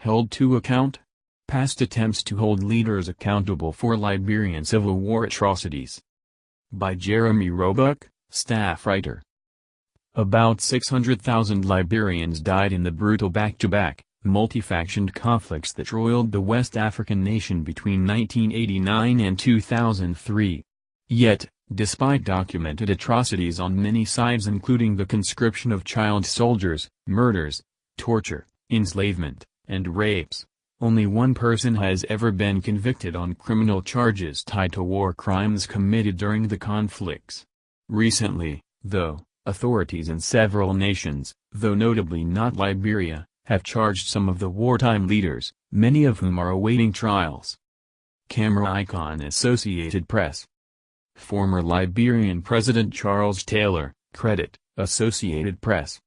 held to account? Past attempts to hold leaders accountable for Liberian Civil War atrocities. By Jeremy Roebuck, staff writer. About 600,000 Liberians died in the brutal back-to-back, multi-factioned conflicts that roiled the West African nation between 1989 and 2003. Yet, despite documented atrocities on many sides including the conscription of child soldiers, murders, torture, enslavement, and rapes, only one person has ever been convicted on criminal charges tied to war crimes committed during the conflicts. Recently, though, authorities in several nations, though notably not Liberia, have charged some of the wartime leaders, many of whom are awaiting trials. Camera icon Associated Press. Former Liberian President Charles Taylor, credit, Associated Press.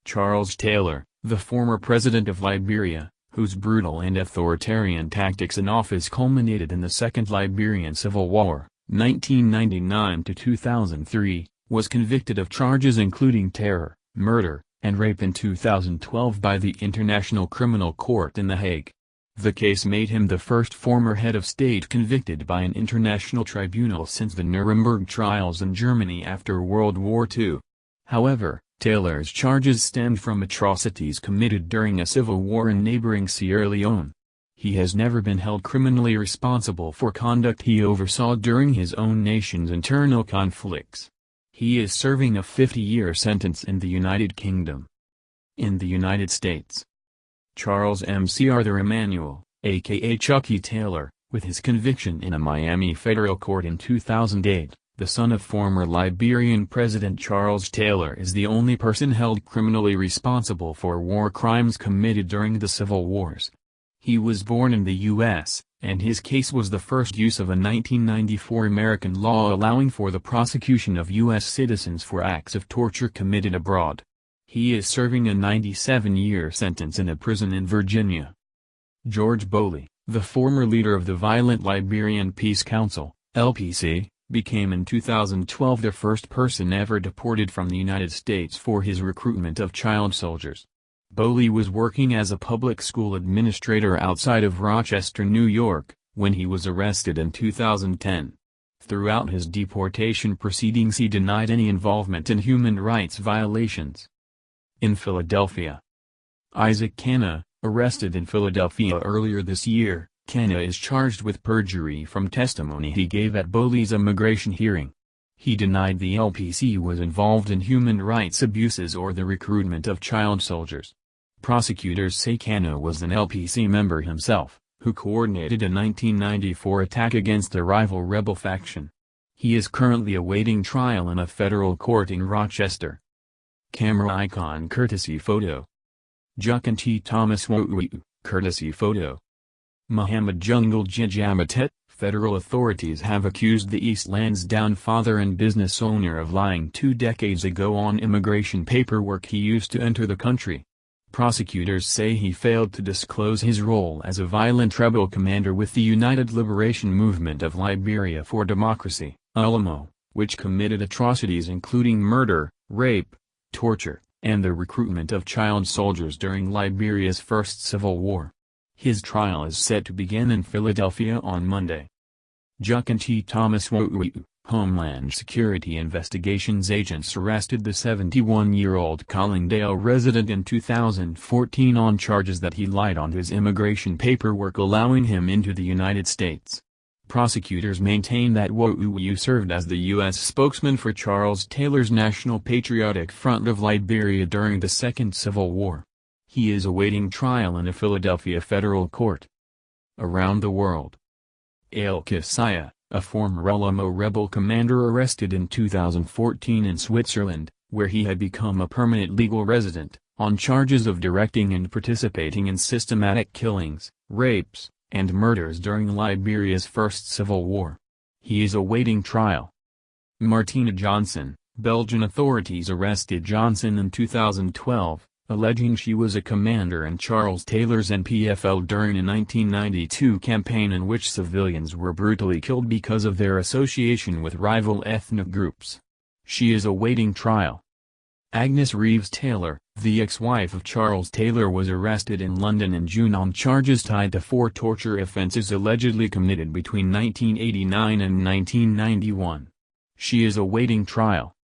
Charles Taylor, the former president of Liberia, whose brutal and authoritarian tactics in office culminated in the Second Liberian Civil War, 1999 to 2003, was convicted of charges including terror, murder, and rape in 2012 by the International Criminal Court in The Hague. The case made him the first former head of state convicted by an international tribunal since the Nuremberg trials in Germany after World War II. However, Taylor's charges stemmed from atrocities committed during a civil war in neighboring Sierra Leone. He has never been held criminally responsible for conduct he oversaw during his own nation's internal conflicts. He is serving a 50-year sentence in the United Kingdom. In the United States, Charles M.C. Arthur Emanuel, a.k.a. Chucky Taylor, with his conviction in a Miami federal court in 2008, the son of former Liberian President Charles Taylor, is the only person held criminally responsible for war crimes committed during the Civil Wars. He was born in the U.S., and his case was the first use of a 1994 American law allowing for the prosecution of U.S. citizens for acts of torture committed abroad. He is serving a 97-year sentence in a prison in Virginia. George Bowley, the former leader of the violent Liberian Peace Council, LPC, became in 2012 the first person ever deported from the United States for his recruitment of child soldiers. Bowley was working as a public school administrator outside of Rochester, New York, when he was arrested in 2010. Throughout his deportation proceedings he denied any involvement in human rights violations. In Philadelphia, Isaac Canna, arrested in Philadelphia earlier this year, Canna is charged with perjury from testimony he gave at Bowley's immigration hearing. He denied the LPC was involved in human rights abuses or the recruitment of child soldiers. Prosecutors say Canna was an LPC member himself, who coordinated a 1994 attack against a rival rebel faction. He is currently awaiting trial in a federal court in Rochester. Camera icon courtesy photo. Juck and T. Thomas Wowu, courtesy photo. Muhammad Jungle Jijamatet, federal authorities have accused the East Lansdowne father and business owner of lying 2 decades ago on immigration paperwork he used to enter the country. Prosecutors say he failed to disclose his role as a violent rebel commander with the United Liberation Movement of Liberia for Democracy, ULMO, which committed atrocities including murder, rape, torture, and the recruitment of child soldiers during Liberia's first civil war. His trial is set to begin in Philadelphia on Monday. Juck and T. Thomas Wowu, Homeland Security investigations agents arrested the 71-year-old Collingdale resident in 2014 on charges that he lied on his immigration paperwork allowing him into the United States. Prosecutors maintain that Wowu served as the U.S. spokesman for Charles Taylor's National Patriotic Front of Liberia during the Second Civil War. He is awaiting trial in a Philadelphia federal court. Around the world. El Kisaya, a former ULMO rebel commander arrested in 2014 in Switzerland, where he had become a permanent legal resident, on charges of directing and participating in systematic killings, rapes, and murders during Liberia's first civil war. He is awaiting trial. Martina Johnson, Belgian authorities arrested Johnson in 2012, alleging she was a commander in Charles Taylor's NPFL during a 1992 campaign in which civilians were brutally killed because of their association with rival ethnic groups. She is awaiting trial. Agnes Reeves Taylor, The ex-wife of Charles Taylor was arrested in London in June on charges tied to 4 torture offences allegedly committed between 1989 and 1991. She is awaiting trial.